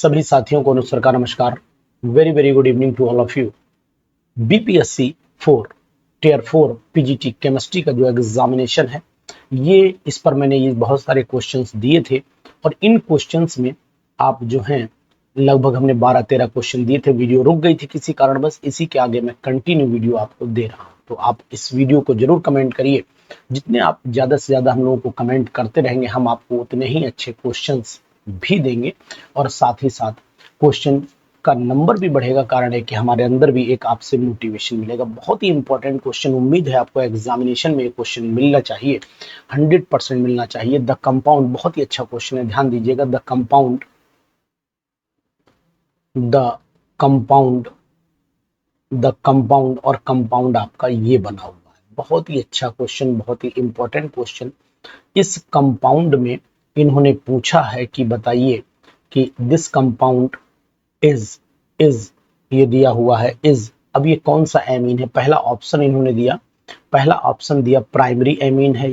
सभी साथियों को अनुसर का नमस्कार। Very very good evening to all of you. BPSC 4 tier 4 PGT chemistry का जो एग्जामिनेशन है, ये इस पर मैंने ये बहुत सारे क्वेश्चंस दिए थे और इन क्वेश्चंस में आप जो हैं लगभग हमने 12-13 क्वेश्चन दिए थे। वीडियो रुक गई थी किसी कारण, बस इसी के आगे मैं कंटिन्यू वीडियो आपको दे रहा हूँ। तो आप इस वीडियो को जरूर कमेंट करिए। जितने आप ज़्यादा से ज़्यादा हम लोगों को कमेंट करते रहेंगे, हम आपको उतने ही अच्छे क्वेश्चंस भी देंगे और साथ ही साथ क्वेश्चन का नंबर भी बढ़ेगा। कारण है कि हमारे अंदर भी एक आपसे मोटिवेशन मिलेगा। बहुत ही इंपॉर्टेंट क्वेश्चन, उम्मीद है आपको एग्जामिनेशन में ये क्वेश्चन मिलना चाहिए, 100% मिलना चाहिए। द कंपाउंड बहुत ही अच्छा क्वेश्चन है, ध्यान दीजिएगा। द कंपाउंड और कंपाउंड आपका ये बना हुआ है। बहुत ही अच्छा क्वेश्चन, बहुत ही इंपॉर्टेंट क्वेश्चन। इस कंपाउंड में इन्होंने पूछा है कि बताइए कि दिस कंपाउंड इज ये दिया हुआ है इज। अब ये कौन सा एमीन है? पहला ऑप्शन इन्होंने दिया, पहला ऑप्शन दिया प्राइमरी एमीन है,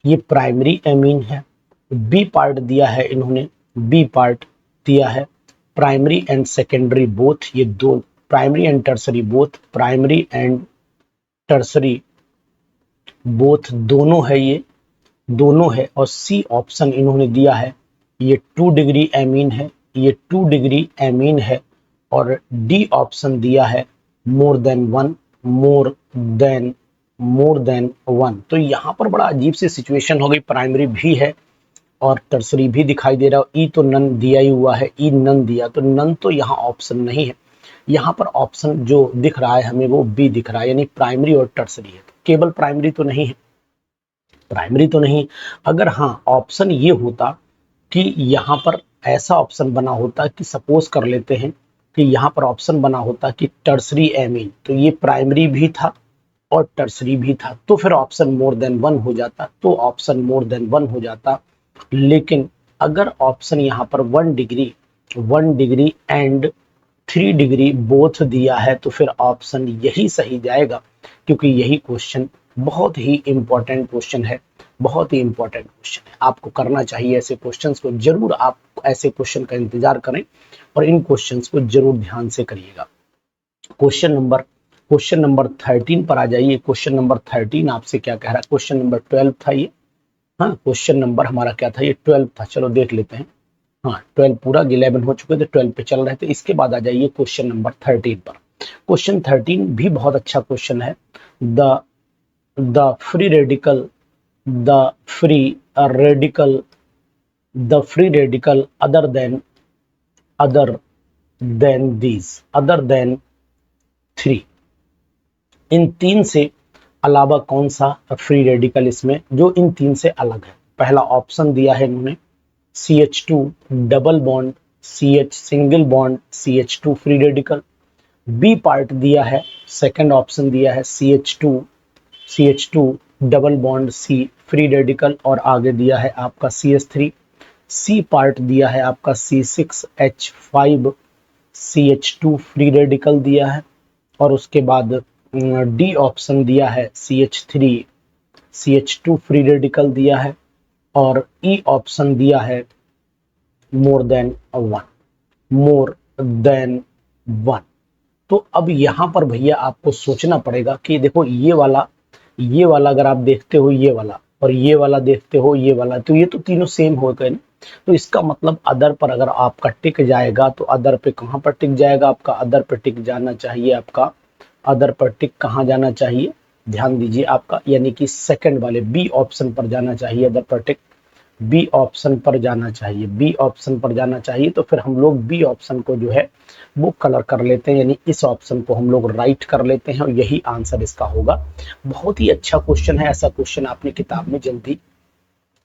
ये प्राइमरी एमीन है। बी पार्ट दिया है इन्होंने, बी पार्ट दिया है प्राइमरी एंड सेकेंडरी बोथ, ये दो primary and tertiary both, primary and tertiary both दोनों है, ये दोनों है। और सी ऑप्शन इन्होंने दिया है, ये 2 डिग्री एमीन है, ये 2 डिग्री एमीन है। और डी ऑप्शन दिया है more than one, more than one. तो यहाँ पर बड़ा अजीब सी सिचुएशन हो गई, प्राइमरी भी है और टर्सरी भी दिखाई दे रहा है। ई तो नन दिया ही हुआ है, ई नन दिया, तो नन तो यहाँ ऑप्शन नहीं है। यहाँ पर ऑप्शन जो दिख रहा है हमें वो बी दिख रहा है, यानी प्राइमरी और टर्सरी है। केवल प्राइमरी तो नहीं है, प्राइमरी तो नहीं। अगर हाँ ऑप्शन ये होता कि यहाँ पर ऐसा ऑप्शन बना होता कि सपोज कर लेते हैं कि यहाँ पर ऑप्शन बना होता कि टर्सरी एमीन, तो ये प्राइमरी भी था और टर्सरी भी था, तो फिर ऑप्शन मोर देन वन हो जाता, तो ऑप्शन मोर देन वन हो जाता। लेकिन अगर ऑप्शन यहाँ पर 1 डिग्री एंड 3 डिग्री बोथ दिया है, तो फिर ऑप्शन यही सही जाएगा, क्योंकि यही क्वेश्चन बहुत ही इंपॉर्टेंट क्वेश्चन है, बहुत ही इंपॉर्टेंट क्वेश्चन है। आपको करना चाहिए ऐसे क्वेश्चंस को, जरूर आप ऐसे क्वेश्चन का इंतजार करें और इन क्वेश्चंस को जरूर ध्यान से करिएगा। क्वेश्चन नंबर 13 पर आ जाइए। क्वेश्चन नंबर 13 आपसे क्या कह रहा है? क्वेश्चन नंबर 12 था ये, हाँ क्वेश्चन नंबर हमारा क्या था? ये 12 था। चलो देख लेते हैं। हाँ 12 पूरा, 11 हो चुके थे, 12 पे चल रहे थे। इसके बाद आ जाइए क्वेश्चन नंबर 13 पर। क्वेश्चन 13 भी बहुत अच्छा क्वेश्चन है। The free radical other than 3, इन तीन से अलावा कौन सा फ्री रेडिकल इसमें जो इन तीन से अलग है? पहला ऑप्शन दिया है इन्होंने CH2 double bond CH single bond CH2 free radical. B part दिया है, सेकंड ऑप्शन दिया है CH2 double bond C free radical और आगे दिया है आपका CH3। सी पार्ट दिया है आपका C6H5 CH2 फ्री रेडिकल दिया है और उसके बाद डी ऑप्शन दिया है CH3 CH2 फ्री रेडिकल दिया है और ई ऑप्शन दिया है मोर देन वन। तो अब यहाँ पर भैया आपको सोचना पड़ेगा कि देखो ये वाला अगर आप देखते हो, ये वाला और ये वाला देखते हो, ये वाला, तो ये तो तीनों सेम हो गए ना। तो इसका मतलब अदर पर अगर आपका टिक जाएगा तो अदर पे कहाँ पर टिक जाएगा? आपका अदर पर टिक जाना चाहिए, आपका अदर पर टिक कहाँ जाना चाहिए? ध्यान दीजिए आपका, यानी कि सेकंड वाले बी ऑप्शन पर जाना चाहिए। अदर पर टिक बी ऑप्शन पर जाना चाहिए, बी ऑप्शन पर जाना चाहिए। तो फिर हम लोग बी ऑप्शन को जो है वो कलर कर लेते हैं, यानी इस ऑप्शन को हम लोग राइट कर लेते हैं और यही आंसर इसका होगा। बहुत ही अच्छा क्वेश्चन है, ऐसा क्वेश्चन आपने किताब में जल्दी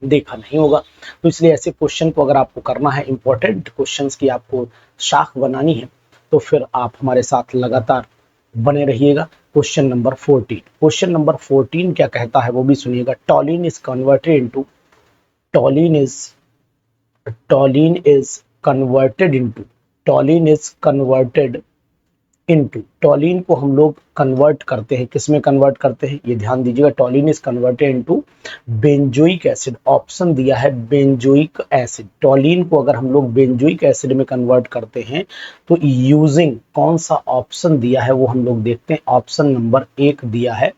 देखा नहीं होगा। तो इसलिए ऐसे क्वेश्चन को अगर आपको करना है, इंपॉर्टेंट क्वेश्चंस की आपको शाख बनानी है, तो फिर आप हमारे साथ लगातार बने रहिएगा। क्वेश्चन नंबर 14 क्या कहता है वो भी सुनिएगा। टॉलिन इज converted into इनटू, टॉलिन को हम लोग कन्वर्ट करते हैं, किस में कन्वर्ट करते हैं, ये ध्यान दीजिएगा, टॉलिन is converted into benzoic acid. Option दिया है बेंजोइक एसिड। टॉलिन को अगर हम लोग बेंजोइक एसिड में कन्वर्ट करते हैं तो यूजिंग कौन सा ऑप्शन दिया है वो हम लोग देखते हैं। ऑप्शन नंबर 1 दिया है,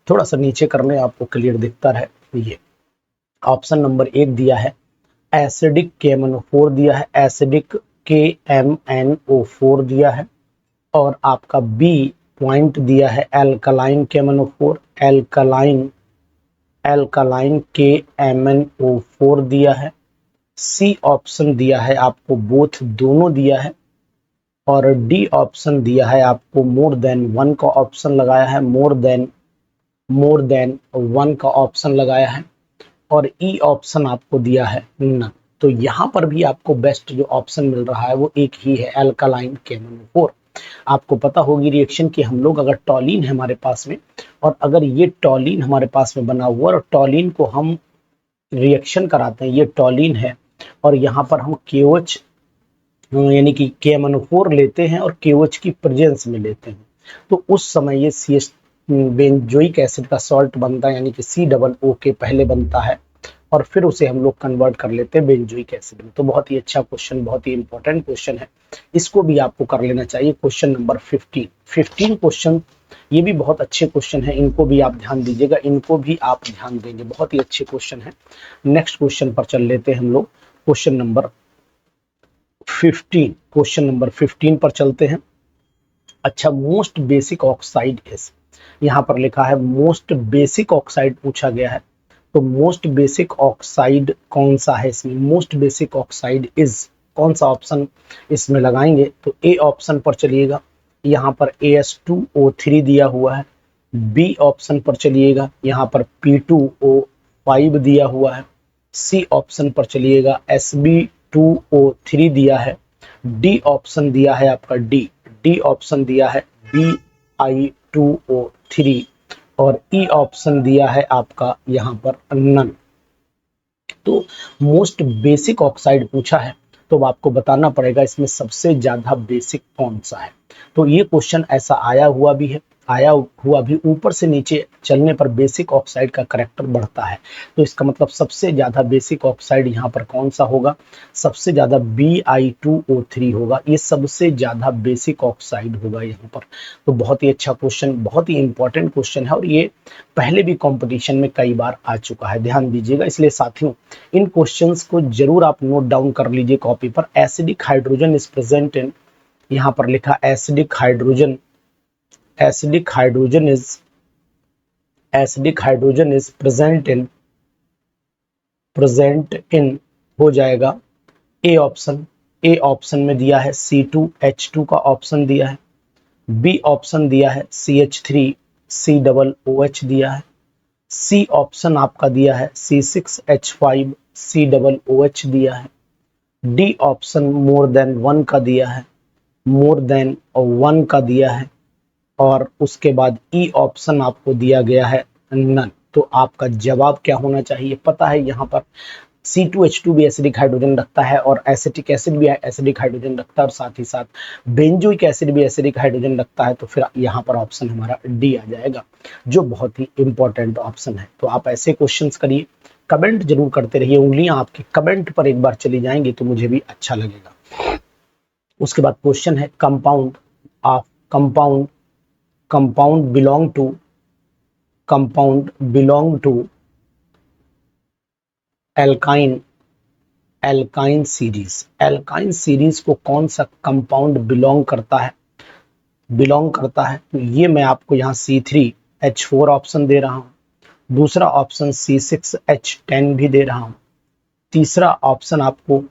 थोड़ा सा नीचे कर लें आपको क्लियर दिखता है। ये ऑप्शन नंबर 1 दिया है एसिडिक KMnO4 दिया है, एसिडिक KMnO4 दिया है। और आपका बी पॉइंट दिया है एल्कलाइन KMnO4, एल्कलाइन KMnO4 दिया है। सी ऑप्शन दिया है आपको बोथ, दोनों दिया है। और डी ऑप्शन दिया है आपको मोर देन वन का ऑप्शन लगाया है, मोर देन वन का ऑप्शन लगाया है। और ई ऑप्शन आपको दिया है नन। तो यहाँ पर भी आपको बेस्ट जो ऑप्शन मिल रहा है वो एक ही है, एल्कालाइन KMnO4। आपको पता होगी रिएक्शन कि हम लोग अगर टॉलिन है हमारे पास में, और अगर ये टॉलिन हमारे पास में बना हुआ और टॉलिन को हम रिएक्शन कराते हैं, ये टॉलिन है और यहाँ पर हम KOH यानी कि KMnO4 लेते हैं और KOH की प्रेजेंस में लेते हैं, तो उस समय ये CH बेंजोइक एसिड का सॉल्ट बनता है, यानी कि COO के पहले बनता है और फिर उसे हम लोग कन्वर्ट कर लेते हैं बेंजोइक एसिड में। तो बहुत ही अच्छा क्वेश्चन, बहुत ही इंपॉर्टेंट क्वेश्चन है, इसको भी आपको कर लेना चाहिए। क्वेश्चन नंबर 15 क्वेश्चन, ये भी बहुत अच्छे क्वेश्चन है, इनको भी आप ध्यान दीजिएगा, इनको भी आप ध्यान देंगे, बहुत ही अच्छे क्वेश्चन है। नेक्स्ट क्वेश्चन पर चल लेते हैं हम लोग, क्वेश्चन नंबर 15 पर चलते हैं। अच्छा, मोस्ट बेसिक ऑक्साइड इज, यहाँ पर लिखा है मोस्ट बेसिक ऑक्साइड पूछा गया है, तो मोस्ट बेसिक ऑक्साइड कौन सा है इसमें, मोस्ट बेसिक ऑक्साइड इज कौन सा ऑप्शन इसमें लगाएंगे, तो ए ऑप्शन पर चलिएगा, यहाँ पर AS2O3 दिया हुआ है। बी ऑप्शन पर चलिएगा, यहाँ पर P2O5 दिया हुआ है। सी ऑप्शन पर चलिएगा, Sb2O3 दिया है। डी ऑप्शन दिया है आपका डी ऑप्शन दिया है Bi2O3 और ई ऑप्शन दिया है आपका यहाँ पर नन। तो मोस्ट बेसिक ऑक्साइड पूछा है, तो आपको बताना पड़ेगा इसमें सबसे ज्यादा बेसिक कौन सा है। तो ये क्वेश्चन ऐसा आया हुआ भी ऊपर से नीचे चलने पर बेसिक ऑक्साइड का करैक्टर बढ़ता है, तो इसका मतलब सबसे ज्यादा बेसिक ऑक्साइड यहाँ पर कौन सा होगा, सबसे ज्यादा Bi2O3 होगा, ये सबसे ज्यादा बेसिक ऑक्साइड होगा यहाँ पर। तो बहुत ही अच्छा क्वेश्चन, बहुत ही इंपॉर्टेंट क्वेश्चन है और ये पहले भी कंपटीशन में कई बार आ चुका है, ध्यान दीजिएगा। इसलिए साथियों इन क्वेश्चंस को जरूर आप नोट डाउन कर लीजिए कॉपी पर। Acidic hydrogen is present in, यहाँ पर लिखा acidic hydrogen is present in हो जाएगा ए ऑप्शन में दिया है C2H2 का ऑप्शन दिया है। बी ऑप्शन दिया है CH3COOH दिया है। सी ऑप्शन आपका दिया है C6H5COOH दिया है। D option more than one का दिया है, और उसके बाद ई ऑप्शन आपको दिया गया है नन। तो आपका जवाब क्या होना चाहिए, पता है यहाँ पर C2H2 भी एसिडिक हाइड्रोजन रखता है और एसिटिक एसिड भी एसिडिक हाइड्रोजन रखता है और साथ ही साथ बेंजोइक एसिड भी एसिडिक हाइड्रोजन रखता है, तो फिर यहाँ पर ऑप्शन हमारा डी आ जाएगा, जो बहुत ही इंपॉर्टेंट ऑप्शन है। तो आप ऐसे क्वेश्चंस करिए, कमेंट जरूर करते रहिए, उंगलियां आपकी कमेंट पर एक बार चली जाएंगी तो मुझे भी अच्छा लगेगा। उसके बाद क्वेश्चन है compound belong to alkyne series को कौन सा कंपाउंड बिलोंग करता है, तो ये मैं आपको यहाँ C3H4 ऑप्शन दे रहा हूँ, दूसरा ऑप्शन C6H10 भी दे रहा हूँ, तीसरा ऑप्शन आपको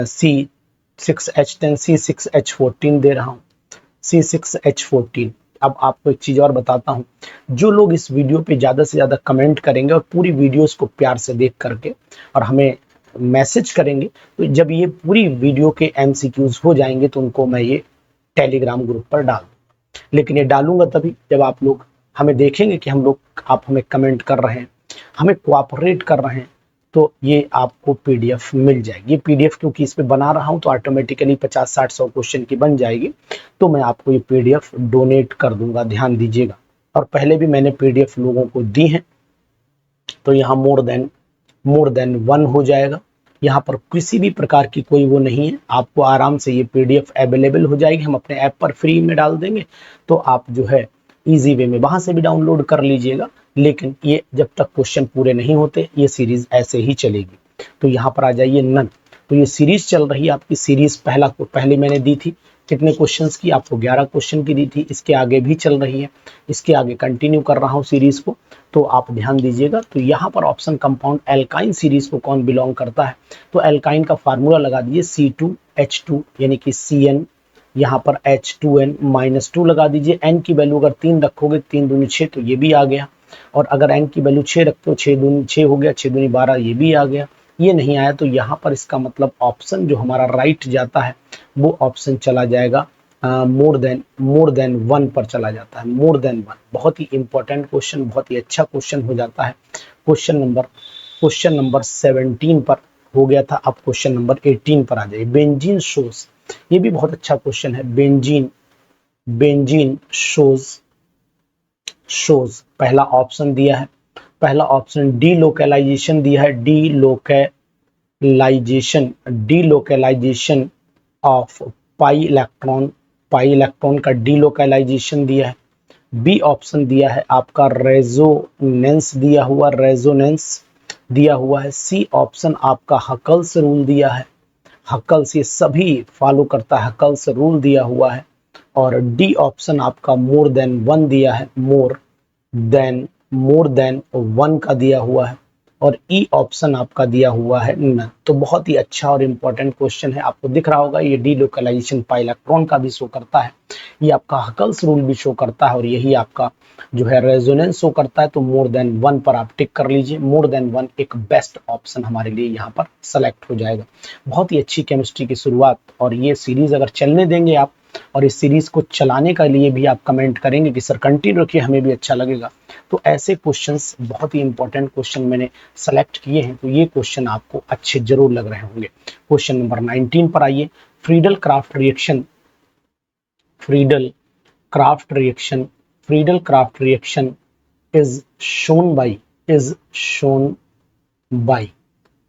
C6H10 C6H14 दे रहा हूँ, C6H14। अब आपको एक चीज और बताता हूं, जो लोग इस वीडियो पे ज्यादा से ज्यादा कमेंट करेंगे और पूरी वीडियोस को प्यार से देख करके और हमें मैसेज करेंगे, तो जब ये पूरी वीडियो के MCQs हो जाएंगे तो उनको मैं ये टेलीग्राम ग्रुप पर डाल दूंगा। लेकिन ये डालूंगा तभी जब आप लोग हमें देखेंगे कि आप हमें कमेंट कर रहे हैं, हमें कोऑपरेट कर रहे हैं, तो ये आपको पीडीएफ मिल जाएगी। पीडीएफ क्योंकि इस पे बना रहा हूं तो ऑटोमेटिकली 50 60 100 क्वेश्चन की बन जाएगी, तो मैं आपको ये पीडीएफ डोनेट कर दूंगा, ध्यान दीजिएगा। और पहले भी मैंने पीडीएफ लोगों को दी है, तो यहाँ मोर देन 1 हो जाएगा। यहाँ पर किसी भी प्रकार की कोई वो नहीं है, आपको आराम से ये पीडीएफ अवेलेबल हो जाएगी, हम अपने ऐप पर फ्री में डाल देंगे, तो आप जो है इजी वे में वहां से भी डाउनलोड कर लीजिएगा। लेकिन ये जब तक क्वेश्चन पूरे नहीं होते ये सीरीज ऐसे ही चलेगी। तो यहाँ पर आ जाइए नन, तो ये सीरीज चल रही है आपकी। सीरीज पहले मैंने दी थी कितने क्वेश्चंस की, आपको 11 क्वेश्चन की दी थी, इसके आगे भी चल रही है, इसके आगे कंटिन्यू कर रहा हूँ सीरीज को, तो आप ध्यान दीजिएगा। तो यहाँ पर ऑप्शन कंपाउंड एल्काइन सीरीज को कौन बिलोंग करता है, तो एल्काइन का फार्मूला लगा दीजिए C2H2 यानी कि Cn, यहाँ पर H2n-2 लगा दीजिए। n की वैल्यू अगर 3 रखोगे, 3 दूनी 6, तो ये भी आ गया। और अगर n की वैल्यू 6 रखते हो, 6 दूनी 6 हो गया, 6 दूनी 12, ये भी आ गया। ये नहीं आया तो यहाँ पर इसका मतलब ऑप्शन जो हमारा राइट जाता है वो ऑप्शन चला जाएगा मोर देन 1 पर चला जाता है, मोर देन 1। बहुत ही इंपॉर्टेंट क्वेश्चन, बहुत ही अच्छा क्वेश्चन हो जाता है। क्वेश्चन नंबर 17 पर हो गया था, अब क्वेश्चन नंबर 18 पर आ जाइए। बेंजीन शोज, ये भी बहुत अच्छा क्वेश्चन है। बेंजीन शोज पहला ऑप्शन दिया है, पहला ऑप्शन डीलोकलाइजेशन दिया है, डीलोकलाइजेशन ऑफ पाई इलेक्ट्रॉन का डीलोकलाइजेशन दिया है। बी ऑप्शन दिया है आपका रेजोनेंस दिया हुआ है। सी ऑप्शन आपका हकल्स रूल दिया है, हकल्स ये सभी फॉलो करता है, हकल्स रूल दिया हुआ है। और डी ऑप्शन आपका मोर देन 1 दिया है, मोर देन 1 का दिया हुआ है। और ई ऑप्शन आपका दिया हुआ है नन। तो बहुत ही अच्छा और इम्पोर्टेंट क्वेश्चन है, आपको दिख रहा होगा ये डीलोकलाइजेशन पाई इलेक्ट्रॉन का भी शो करता है, ये आपका हकल्स रूल भी शो करता है, और यही आपका जो है रेजोनेंस शो करता है। तो मोर देन 1 पर आप टिक कर लीजिए, मोर देन 1 एक बेस्ट ऑप्शन हमारे लिए यहाँ पर सेलेक्ट हो जाएगा। बहुत ही अच्छी केमिस्ट्री की शुरुआत, और ये सीरीज अगर चलने देंगे आप, और इस सीरीज को चलाने के लिए भी आप कमेंट करेंगे कि सर कंटिन्यू रखिए, हमें भी अच्छा लगेगा, तो ऐसे क्वेश्चंस बहुत ही इंपॉर्टेंट क्वेश्चन मैंने सेलेक्ट किए हैं, तो ये क्वेश्चन आपको अच्छे जरूर लग रहे होंगे। क्वेश्चन नंबर 19 पर आइए। Friedel craft reaction is shown by,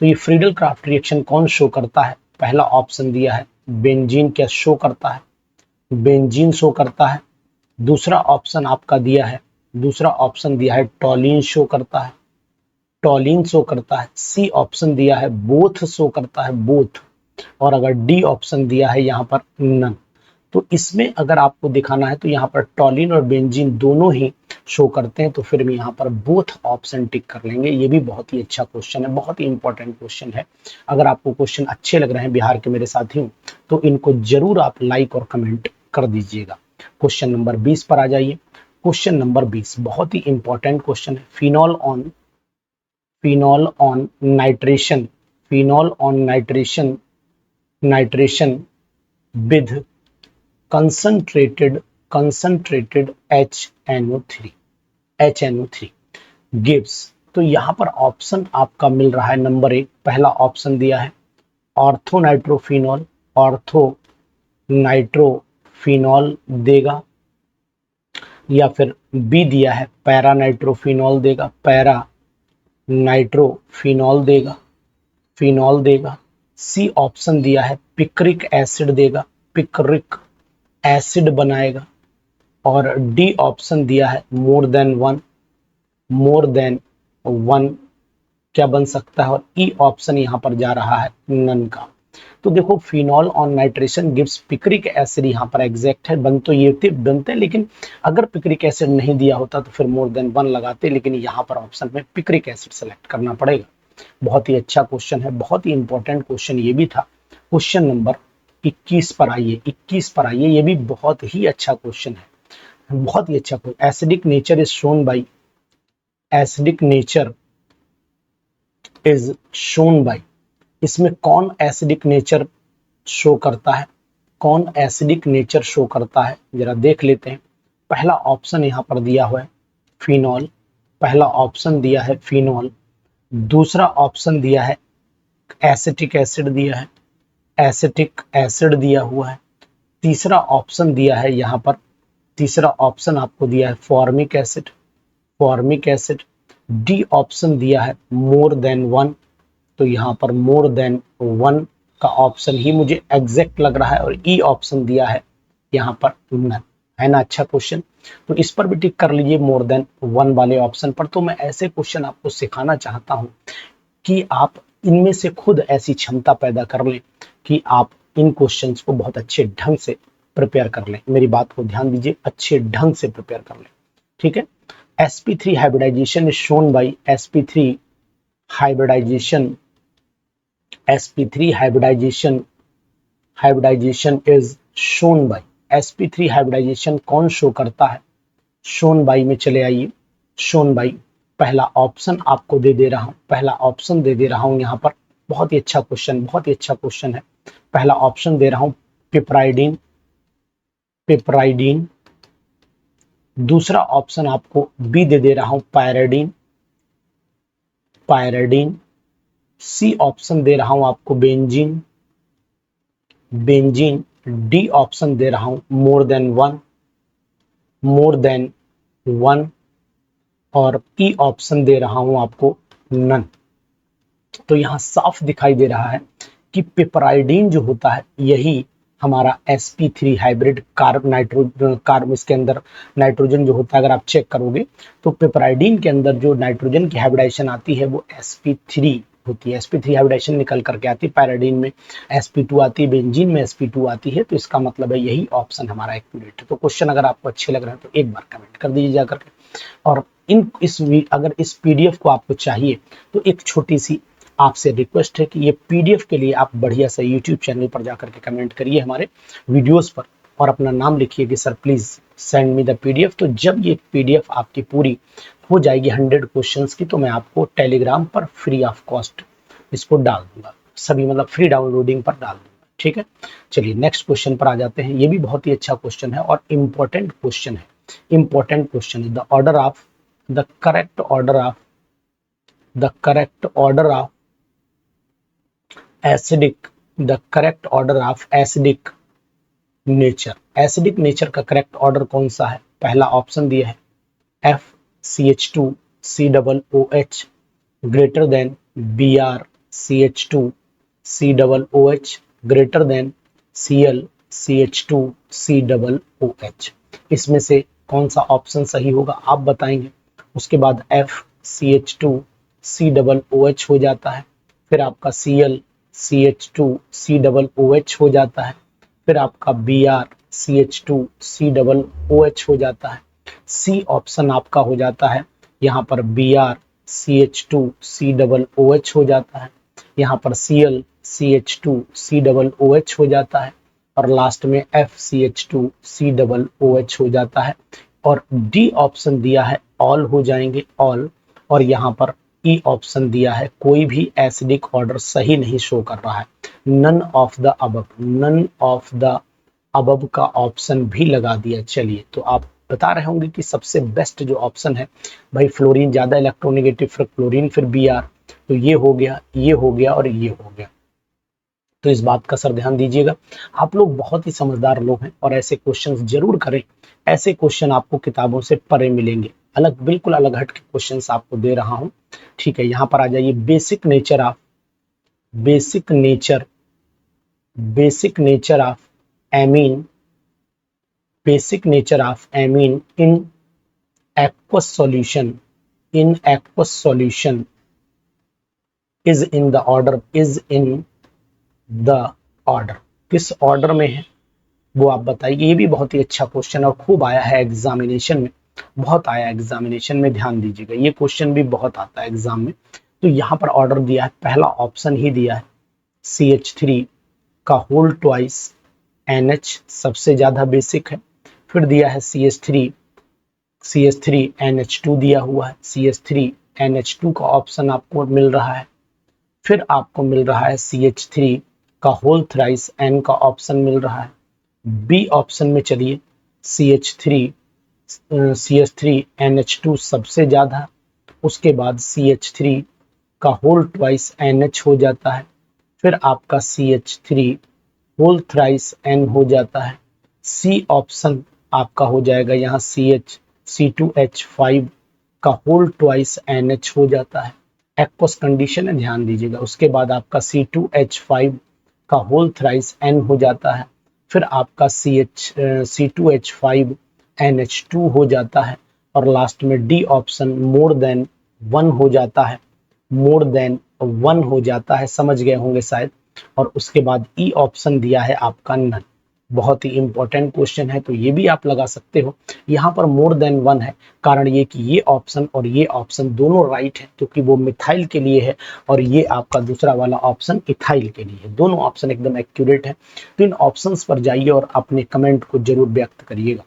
तो ये फ्रीडल क्राफ्ट रिएक्शन कौन शो करता है? पहला ऑप्शन दिया है बेंजीन, क्या शो करता है? बेंजीन शो करता है। दूसरा ऑप्शन आपका दिया है, टॉलिन शो करता है, सी ऑप्शन दिया है बोथ शो करता है, बोथ। और अगर डी ऑप्शन दिया है यहाँ पर नन। तो इसमें अगर आपको दिखाना है तो यहाँ पर टॉलिन और बेंजीन दोनों ही शो करते हैं, तो फिर हम यहाँ पर बोथ ऑप्शन टिक कर लेंगे। ये भी बहुत ही अच्छा क्वेश्चन है, बहुत ही इंपॉर्टेंट क्वेश्चन है। अगर आपको क्वेश्चन अच्छे लग रहे हैं बिहार के मेरे साथियों, तो इनको जरूर आप लाइक और कमेंट कर दीजिएगा। क्वेश्चन नंबर 20 पर आ जाइए। क्वेश्चन नंबर 20 बहुत ही इंपॉर्टेंट क्वेश्चन है। Phenol on nitration with concentrated HNO3 gives, तो यहाँ पर ऑप्शन आपका मिल रहा है नंबर 1, पहला ऑप्शन दिया है ऑर्थो नाइट्रोफिनॉल देगा, या फिर बी दिया है पैरा नाइट्रोफिनॉल देगा, सी ऑप्शन दिया है पिक्रिक एसिड बनाएगा, और डी ऑप्शन दिया है मोर देन वन क्या बन सकता है, और ई ऑप्शन यहाँ पर जा रहा है नन का। तो देखो phenol on nitration gives picric acid, यहाँ पर एग्जैक्ट है, बनते, लेकिन अगर पिक्रिक एसिड नहीं दिया होता तो फिर मोर देन 1 लगाते, लेकिन यहाँ पर ऑप्शन में पिक्रिक एसिड सेलेक्ट करना पड़ेगा। बहुत ही अच्छा क्वेश्चन है, बहुत ही इंपॉर्टेंट क्वेश्चन ये भी था। क्वेश्चन नंबर 21 पर आइए, ये भी बहुत ही अच्छा क्वेश्चन है, बहुत ही अच्छा question. Acidic nature is shown by, इसमें कौन एसिडिक नेचर शो करता है, जरा देख लेते हैं। पहला ऑप्शन यहाँ पर दिया हुआ है फिनॉल, दूसरा ऑप्शन दिया है एसिटिक एसिड दिया है, एसिटिक एसिड दिया हुआ है। तीसरा ऑप्शन दिया है यहाँ पर, तीसरा ऑप्शन आपको दिया है formic acid, formic acid. D option दिया है मोर देन वन, तो यहाँ पर मोर देन वन का ऑप्शन ही मुझे एग्जैक्ट लग रहा है, और ई ऑप्शन दिया है यहाँ पर नन, है ना। अच्छा क्वेश्चन, तो इस पर भी टिक कर लीजिए मोर देन वन वाले ऑप्शन पर। तो मैं ऐसे क्वेश्चन आपको सिखाना चाहता हूँ कि आप इनमें से खुद ऐसी क्षमता पैदा कर लें कि आप इन क्वेश्चंस को बहुत अच्छे ढंग से प्रिपेयर कर लें। मेरी बात को ध्यान दीजिए, अच्छे ढंग से प्रिपेयर कर लें, ठीक है। sp3 hybridization is shown by sp3 hybridization, sp3 hybridization is shown by, sp3 hybridization कौन शो करता है, shown by में चले आइए। shown by पहला ऑप्शन आपको दे रहा हूं, पहला ऑप्शन दे रहा हूं यहाँ पर। बहुत ही अच्छा क्वेश्चन, बहुत ही अच्छा क्वेश्चन है। पहला ऑप्शन दे रहा हूं पिपराइडिन, पिपराइडिन। दूसरा ऑप्शन आपको बी दे रहा हूं पायराइडिन, पायराइडिन। सी ऑप्शन दे रहा हूं आपको बेंजीन, बेंजीन। डी ऑप्शन दे रहा हूं more than one, more than one. और ई ऑप्शन दे रहा हूं आपको नन। तो यहां साफ दिखाई दे रहा है कि पिपराइडिन जो होता है यही हमारा sp3 hybrid carb nitrogen, carb इसके अंदर नाइट्रोजन जो होता है, अगर आप चेक करोगे तो पिपराइडिन के अंदर जो नाइट्रोजन की हाइब्रिडाइजेशन आती है वो sp3 होती है। sp3 हाइब्रिडाइजेशन निकल करके आती है, पैराडीन में sp2 आती है, बेंजीन में sp2 आती है। तो इसका मतलब है यही ऑप्शन हमारा एक्यूरेट है। तो क्वेश्चन अगर आपको अच्छे लग रहे हैं तो एक बार कमेंट कर दीजिए जाकर के। और अगर इस पीडीएफ को आपको चाहिए तो एक छोटी सी आपसे रिक्वेस्ट है कि ये पीडीएफ के लिए आप बढ़िया से यूट्यूब चैनल पर जाकर के कमेंट करिए हमारे वीडियोस पर, और अपना नाम लिखिए कि sir please send me the PDF. तो जब ये पीडीएफ आपकी पूरी हो जाएगी 100 क्वेश्चंस की, तो मैं आपको टेलीग्राम पर फ्री ऑफ कॉस्ट इसको डाल दूंगा, सभी मतलब फ्री डाउनलोडिंग पर डाल दूंगा, ठीक है। चलिए नेक्स्ट क्वेश्चन पर आ जाते हैं। ये भी बहुत ही अच्छा क्वेश्चन है और इम्पोर्टेंट क्वेश्चन है, इम्पोर्टेंट क्वेश्चन है। The order of the correct order of the correct order of acidic, the correct order of acidic nature, acidic nature का करेक्ट ऑर्डर कौन सा है। पहला ऑप्शन दिया है FCH2COOH greater than BrCH2COOH greater than ClCH2COOH। इसमें से कौन सा ऑप्शन सही होगा आप बताएंगे। उसके बाद FCH2COOH हो जाता है, फिर आपका ClCH2COOH हो जाता है, फिर आपका BrCH2COOH हो जाता है। सी ऑप्शन आपका हो जाता है यहाँ पर BrCH2COOH हो जाता है, यहाँ पर ClCH2COOH हो जाता है, और लास्ट में FCH2COOH हो जाता है। और डी ऑप्शन दिया है ऑल हो जाएंगे, ऑल। और यहाँ पर ई ऑप्शन दिया है कोई भी एसिडिक ऑर्डर सही नहीं शो कर रहा है, none of the above, none of the above का ऑप्शन भी लगा दिया। चलिए, तो आप बता रहे होंगे कि सबसे बेस्ट जो ऑप्शन है भाई फ्लोरीन, ज्यादा इलेक्ट्रोनेगेटिव, फिर फ्लोरीन, फिर Br, तो ये हो गया, ये हो गया और ये हो गया। तो इस बात का सर ध्यान दीजिएगा, आप लोग बहुत ही समझदार लोग हैं और ऐसे क्वेश्चंस जरूर करें। ऐसे क्वेश्चन आपको किताबों से परे मिलेंगे, अलग, बिल्कुल अलग हट के क्वेश्चंस आपको दे रहा हूं, ठीक है। यहाँ पर आ जाइए, basic nature of, basic nature, basic nature of amine, basic nature of amine in aqueous solution, in aqueous solution is in the order, is in the order, किस ऑर्डर में है वो आप बताइए। ये भी बहुत ही अच्छा क्वेश्चन और खूब आया है एग्जामिनेशन में, बहुत आया एग्जामिनेशन में, ध्यान दीजिएगा। ये क्वेश्चन भी बहुत आता है एग्जाम में। तो यहाँ पर ऑर्डर दिया है, पहला ऑप्शन ही दिया है CH3 का होल ट्वाइस NH सबसे ज्यादा बेसिक है, फिर दिया है CH3NH2 दिया हुआ है, CH3NH2 का ऑप्शन आपको मिल रहा है, फिर आपको मिल रहा है CH3 का होल थ्राइस N का ऑप्शन मिल रहा है। बी ऑप्शन में चलिए, CH3NH2 सबसे ज्यादा, उसके बाद CH3 का होल ट्वाइस NH हो जाता है, फिर आपका CH3 होल थ्राइस N हो जाता है। सी ऑप्शन आपका हो जाएगा यहाँ C2H5 का होल ट्वाइस NH हो जाता है। एक्वस कंडीशन है, ध्यान दीजिएगा। उसके बाद आपका C2H5 का होल थ्राइस N हो जाता है, फिर आपका C2H5 NH2 हो जाता है, और लास्ट में डी ऑप्शन मोर देन 1 हो जाता है, मोर देन 1 हो जाता है, समझ गए होंगे शायद। और उसके बाद ई ऑप्शन दिया है आपका नन। बहुत ही इंपॉर्टेंट क्वेश्चन है, तो ये भी आप लगा सकते हो। यहाँ पर मोर देन 1 है, कारण ये कि ये ऑप्शन और ये ऑप्शन दोनों राइट है, क्योंकि वो मिथाइल के लिए है और ये आपका दूसरा वाला ऑप्शन इथाइल के लिए है। दोनों ऑप्शन एकदम एक्यूरेट है। तो इन ऑप्शंस पर जाइए और अपने कमेंट को जरूर व्यक्त करिएगा।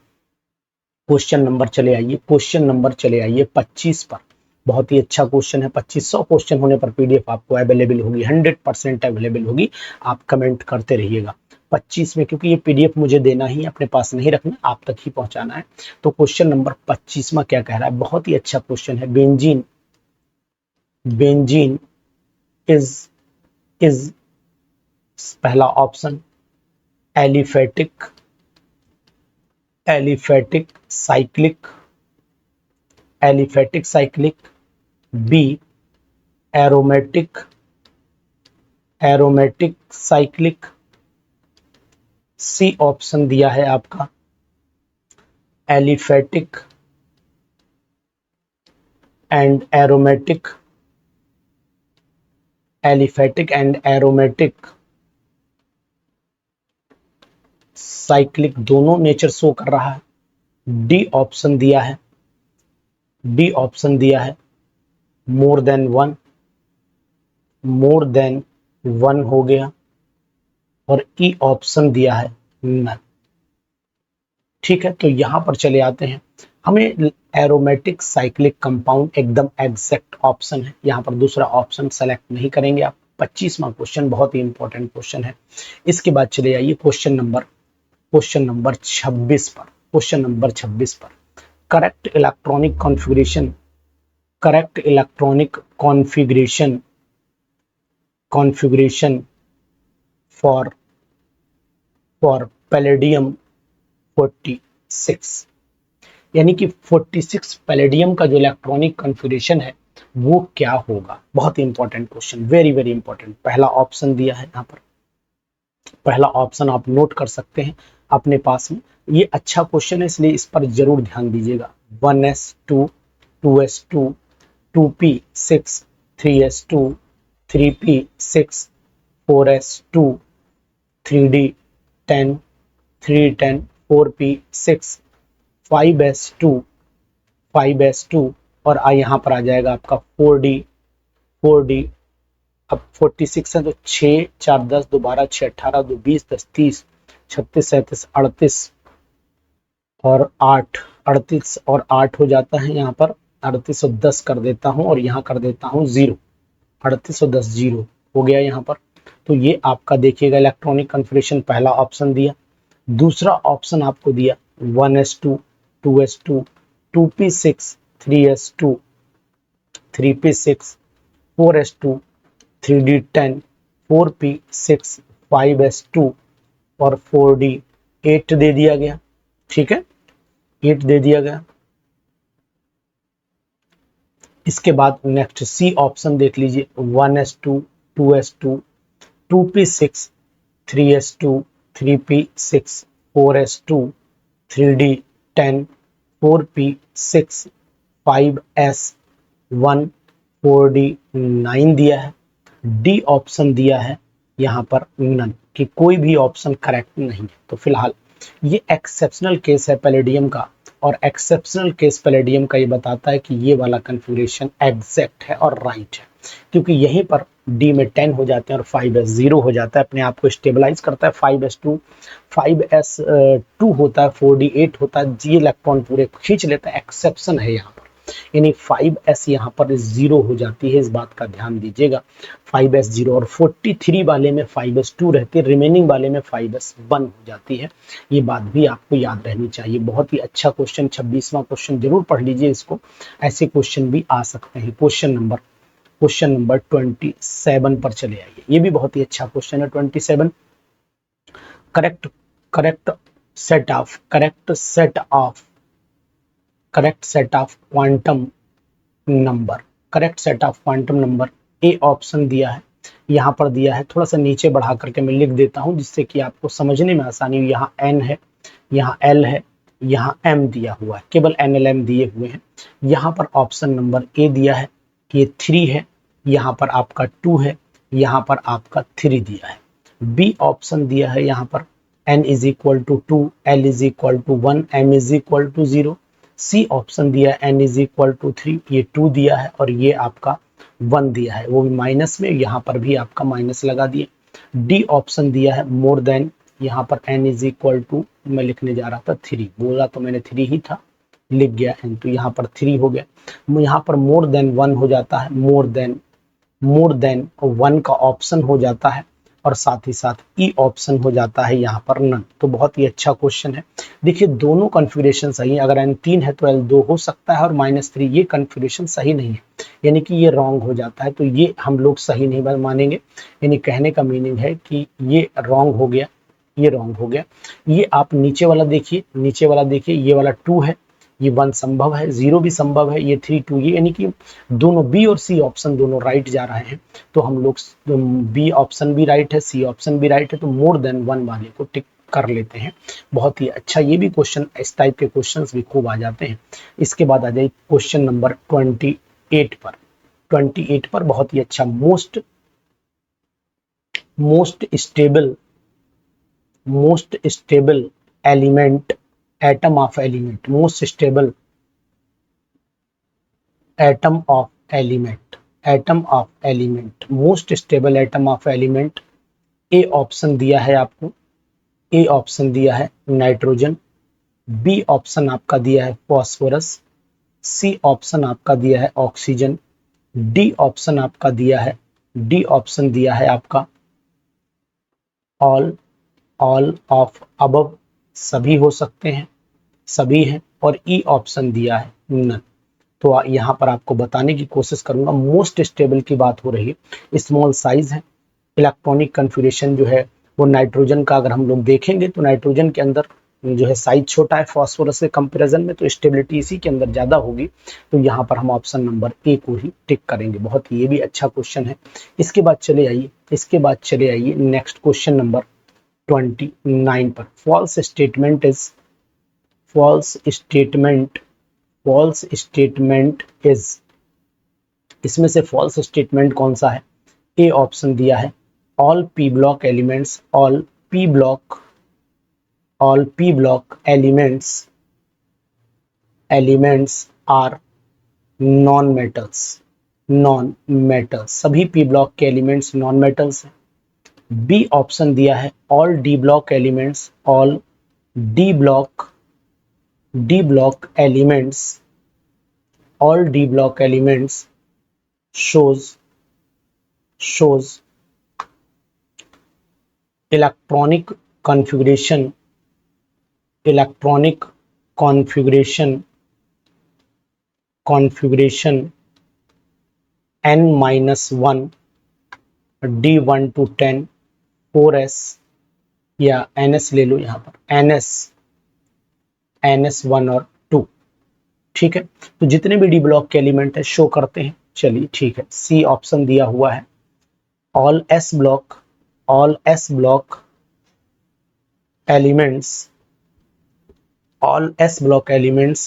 क्वेश्चन नंबर चले आइए, क्वेश्चन नंबर चले आइए 25 पर। बहुत ही अच्छा क्वेश्चन है। 2500 क्वेश्चन होने पर पीडीएफ आपको अवेलेबल होगी, 100% अवेलेबल होगी। आप कमेंट करते रहिएगा 25 में, क्योंकि ये पीडीएफ मुझे देना ही, अपने पास नहीं रखना, आप तक ही पहुंचाना है। तो क्वेश्चन नंबर 25 में क्या कह रहा है, बहुत ही अच्छा क्वेश्चन है। बेंजीन, बेंजीन इज पहला option aliphatic, aliphatic cyclic, aliphatic cyclic. B aromatic, aromatic cyclic. C option दिया है आपका aliphatic and aromatic, aliphatic and aromatic cyclic, दोनों नेचर शो कर रहा है। डी ऑप्शन दिया है, डी ऑप्शन दिया है मोर देन 1, मोर देन 1 हो गया, और ई ऑप्शन दिया है नन। ठीक है, तो यहां पर चले आते हैं। हमें एरोमेटिक साइक्लिक कंपाउंड एकदम एग्जैक्ट ऑप्शन है, यहां पर दूसरा ऑप्शन सेलेक्ट नहीं करेंगे आप। 25वां क्वेश्चन बहुत ही इंपॉर्टेंट क्वेश्चन है। इसके बाद चले आइए क्वेश्चन नंबर 26 पर। क्वेश्चन नंबर 26 पर correct electronic configuration, correct electronic configuration, configuration for palladium 46, यानी कि 46 पैलेडियम का जो इलेक्ट्रॉनिक कॉन्फ़िगरेशन है वो क्या होगा। बहुत ही important question, very very important. पहला ऑप्शन दिया है यहाँ पर, पहला ऑप्शन आप नोट कर सकते हैं अपने पास में। ये अच्छा क्वेश्चन है, इसलिए इस पर जरूर ध्यान दीजिएगा। 1s2 2s2 2p6 3s2 3p6 4s2 3d10 3d10 4p6 5s2 5s2, और यहाँ पर आ जाएगा आपका 4d 4d। अब 46 है तो 6 4 10 2 12 6 18 2 20 10 30 36 37 38 और 8 38 और 8 हो जाता है। यहाँ पर 38 और 10 कर देता हूँ, और यहाँ कर देता हूँ 0। 38 और 10 0 हो गया यहाँ पर। तो ये आपका देखिएगा इलेक्ट्रॉनिक कॉन्फ़िगरेशन पहला ऑप्शन दिया। दूसरा ऑप्शन आपको दिया 1s2 2s2 2p6 3s2 3p6 4s2 3d10 4p6 5s2 और 4d 8 दे दिया गया। ठीक है, 8 दे दिया गया। इसके बाद नेक्स्ट सी ऑप्शन देख लीजिए, 1s2 2s2 2p6 3s2 3p6 4s2 3d10 4p6 5s1 4d9 दिया है। डी ऑप्शन दिया है यहाँ पर नन, कि कोई भी ऑप्शन करेक्ट नहीं है। तो फिलहाल ये एक्सेप्शनल केस है पैलेडियम का, और एक्सेप्शनल केस पैलेडियम का ये बताता है कि ये वाला कन्फिगरेशन एग्जैक्ट है और राइट है, क्योंकि यहीं पर डी में 10 हो जाते हैं और 5s 0 हो जाता है, अपने आप को स्टेबलाइज करता है। 5s2 5s2 होता है, 4d 8 होता है, ये इलेक्ट्रॉन पूरे खींच लेता है। एक्सेप्शन है यहाँ पर, यानी 5s यहाँ पर 0 हो जाती है, इस बात का ध्यान दीजिएगा। 5s 0 और 43 वाले में 5s2 रहती है, रिमेनिंग वाले में 5s1 हो जाती है। ये बात भी आपको याद रहनी चाहिए। बहुत ही अच्छा क्वेश्चन, 26वां क्वेश्चन जरूर पढ़ लीजिए इसको, ऐसे क्वेश्चन भी आ सकते हैं। क्वेश्चन नंबर क्वेश्चन नंबर 27 पर चले आइए। ये भी बहुत ही अच्छा क्वेश्चन है 27। Correct correct set of quantum number, correct set of quantum number. A option दिया है, यहाँ पर दिया है, थोड़ा सा नीचे बढ़ा करके मैं लिख देता हूँ जिससे कि आपको समझने में आसानी हो। यहाँ एन है, यहाँ एल है, यहाँ एम दिया हुआ है, केवल एन एल एम दिए हुए हैं। यहाँ पर ऑप्शन नंबर ए दिया है, ये 3 है, यहाँ पर आपका 2 है, यहाँ पर आपका 3 दिया है। बी ऑप्शन दिया है, यहाँ पर n is equal to 2, l is equal to 1, m is equal to 0। C option दिया है n इज इक्वल टू 3, ये 2 दिया है और ये आपका 1 दिया है, वो भी माइनस में, यहाँ पर भी आपका माइनस लगा दिए। डी ऑप्शन दिया है मोर देन, यहाँ पर n इज इक्वल टू, मैं लिखने जा रहा था 3, बोला तो मैंने 3 ही था, लिख गया n, तो यहाँ पर 3 हो गया। यहाँ पर मोर देन 1 हो जाता है, मोर देन 1 का ऑप्शन हो जाता है और साथ ही साथ ई ऑप्शन हो जाता है यहाँ पर नन। तो बहुत ही अच्छा क्वेश्चन है। देखिए दोनों कन्फिगरेशन सही है, अगर n 3 है तो l 2 हो सकता है और -3, ये कन्फिगरेशन सही नहीं है, यानी कि ये रॉन्ग हो जाता है, तो ये हम लोग सही नहीं मानेंगे। यानी कहने का मीनिंग है कि ये रॉन्ग हो गया, ये रॉन्ग हो गया। ये आप नीचे वाला देखिए, नीचे वाला देखिए, ये वाला 2 है, ये 1 संभव है, 0 भी संभव है, ये 3 2, ये यानी कि दोनों बी और सी ऑप्शन दोनों राइट जा रहे हैं। तो हम लोग बी ऑप्शन भी राइट है, सी ऑप्शन भी राइट है, तो मोर देन 1 वाले को टिक कर लेते हैं। बहुत ही अच्छा, ये भी क्वेश्चन, इस टाइप के क्वेश्चंस भी खूब आ जाते हैं। इसके बाद आ जाए क्वेश्चन नंबर 28 पर। 28 पर बहुत ही अच्छा, most stable element, atom of element, most stable atom of element, most stable atom of element. A option दिया है आपको, ए ऑप्शन दिया है नाइट्रोजन, बी ऑप्शन आपका दिया है फॉस्फोरस, सी ऑप्शन आपका दिया है ऑक्सीजन, डी ऑप्शन आपका दिया है, डी ऑप्शन दिया है आपका ऑल ऑफ अबव, सभी हो सकते हैं, सभी हैं, और ई ऑप्शन दिया है नन। तो यहाँ पर आपको बताने की कोशिश करूंगा, मोस्ट स्टेबल की बात हो रही है, स्मॉल साइज है, इलेक्ट्रॉनिक कन्फिगरेशन जो है वो नाइट्रोजन का अगर हम लोग देखेंगे तो नाइट्रोजन के अंदर जो है साइज छोटा है फॉस्फोरस के कंपैरिजन में, तो स्टेबिलिटी इसी के अंदर ज्यादा होगी। तो यहाँ पर हम ऑप्शन नंबर ए को ही टिक करेंगे। बहुत ही ये भी अच्छा क्वेश्चन है। इसके बाद चले आइए नेक्स्ट क्वेश्चन नंबर 29 पर। फॉल्स स्टेटमेंट इज, इसमें से फॉल्स स्टेटमेंट कौन सा है? ए ऑप्शन दिया है all P block elements, all P block elements are non metals, सभी पी ब्लॉक के एलिमेंट्स नॉन मेटल्स हैं। बी ऑप्शन दिया है all D block elements, all D block elements shows electronic configuration n-1 d1 to 10 4s या ns ले लो, यहाँ पर ns1 और 2, ठीक है। तो जितने भी डी ब्लॉक के एलिमेंट है शो करते हैं, चलिए ठीक है। सी ऑप्शन दिया हुआ है all S block elements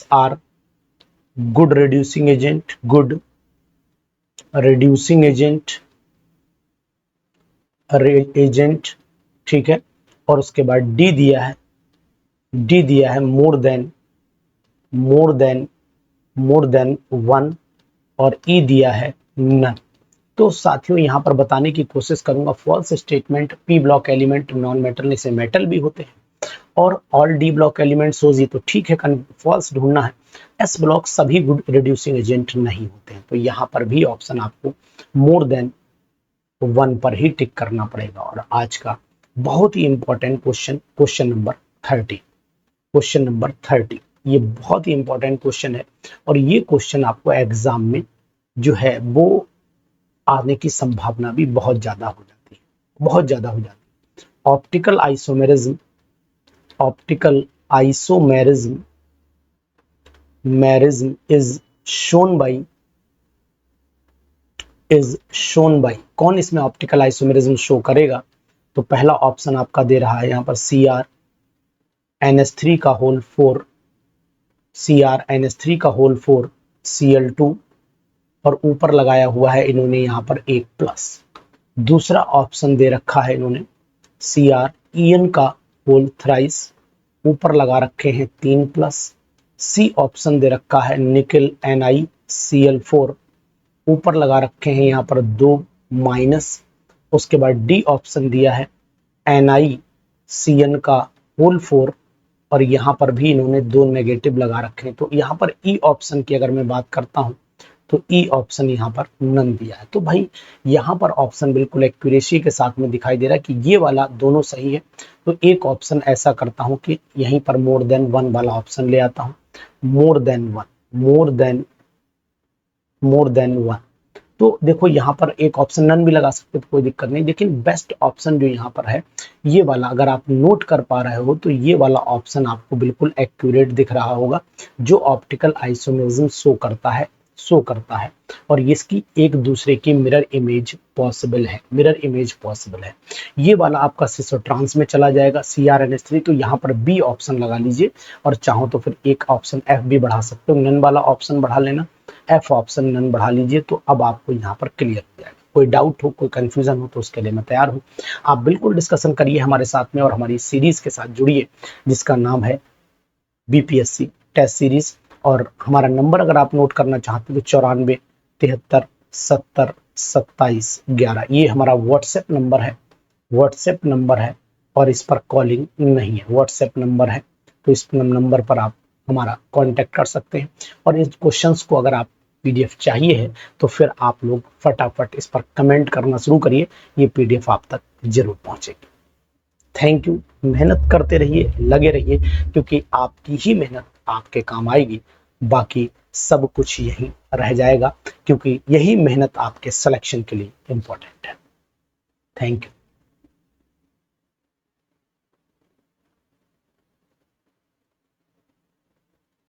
are good reducing agent, ठीक है। और उसके बाद डी दिया है मोर देन 1 और ई दिया है नन। तो साथियों यहाँ पर बताने की कोशिश करूंगा, false statement P block element non metal से मेटल भी होते हैं, और ऑल डी ब्लॉक एलिमेंट सोजिए तो ठीक है, फॉल्स ढूंढना है। एस ब्लॉक सभी गुड रिड्यूसिंग एजेंट नहीं होते हैं, तो यहाँ पर भी ऑप्शन आपको मोर देन 1 पर ही टिक करना पड़ेगा। और आज का बहुत ही इंपॉर्टेंट क्वेश्चन नंबर 30, ये बहुत ही इंपॉर्टेंट क्वेश्चन है, और ये क्वेश्चन आपको एग्जाम में जो है वो आने की संभावना भी बहुत ज्यादा हो जाती है, बहुत ज्यादा हो जाती है। Optical isomerism, optical isomerism merism is shown by, कौन इसमें ऑप्टिकल आइसोमेरिज्म शो करेगा? तो पहला ऑप्शन आपका दे रहा है यहाँ पर CrNH3 का होल 4, CrNH3 का होल 4 Cl2, और ऊपर लगाया हुआ है इन्होंने यहाँ पर 1+। दूसरा ऑप्शन दे रखा है इन्होंने CrEn का होल थ्राइस, ऊपर लगा रखे हैं 3+। सी ऑप्शन दे रखा है निकल NiCl4, ऊपर लगा रखे हैं यहाँ पर 2-। उसके बाद डी ऑप्शन दिया है NiCN का होल 4, और यहाँ पर भी इन्होंने 2 नेगेटिव लगा रखे हैं। तो यहाँ पर ई ऑप्शन की अगर मैं बात करता हूँ तो ई ऑप्शन यहाँ पर नन दिया है। तो भाई यहाँ पर ऑप्शन बिल्कुल एक्यूरेसी के साथ में दिखाई दे रहा है कि ये वाला दोनों सही है। तो एक ऑप्शन ऐसा करता हूँ कि यहीं पर मोर देन 1 वाला ऑप्शन ले आता हूँ, मोर देन 1। तो देखो यहाँ पर एक ऑप्शन नन भी लगा सकते, तो कोई दिक्कत नहीं, लेकिन बेस्ट ऑप्शन जो यहाँ पर है ये वाला, अगर आप नोट कर पा रहे हो तो ये वाला ऑप्शन आपको बिल्कुल एक्यूरेट दिख रहा होगा, जो ऑप्टिकल आइसोमेरिज्म शो करता है और इसकी एक दूसरे की मिरर इमेज पॉसिबल है। ये वाला आपका सिसोट्रांस में चला जाएगा CrNH3, तो यहाँ पर बी ऑप्शन लगा लीजिए, और चाहो तो फिर एक ऑप्शन F भी बढ़ा सकते हो, नन वाला ऑप्शन बढ़ा लेना, F ऑप्शन नन बढ़ा लीजिए। तो अब आपको यहाँ पर क्लियर हो जाएगा। कोई डाउट हो, कोई कंफ्यूजन हो तो उसके लिए मैं तैयार हूँ। आप बिल्कुल डिस्कशन करिए हमारे साथ में और हमारी सीरीज के साथ जुड़िए जिसका नाम है BPSC टेस्ट सीरीज। और हमारा नंबर अगर आप नोट करना चाहते हो तो 94 73 70 27 11, ये हमारा व्हाट्सएप नंबर है और इस पर कॉलिंग नहीं है, व्हाट्सएप नंबर है। तो इस नंबर पर आप हमारा कांटेक्ट कर सकते हैं। और इस क्वेश्चंस को अगर आप PDF चाहिए है तो फिर आप लोग फटाफट इस पर कमेंट करना शुरू करिए, ये PDF आप तक जरूर पहुंचेगी। थैंक यू, मेहनत करते रहिए, लगे रहिए, क्योंकि आपकी ही मेहनत आपके काम आएगी, बाकी सब कुछ यहीं रह जाएगा, क्योंकि यही मेहनत आपके सिलेक्शन के लिए इंपॉर्टेंट है। Thank you.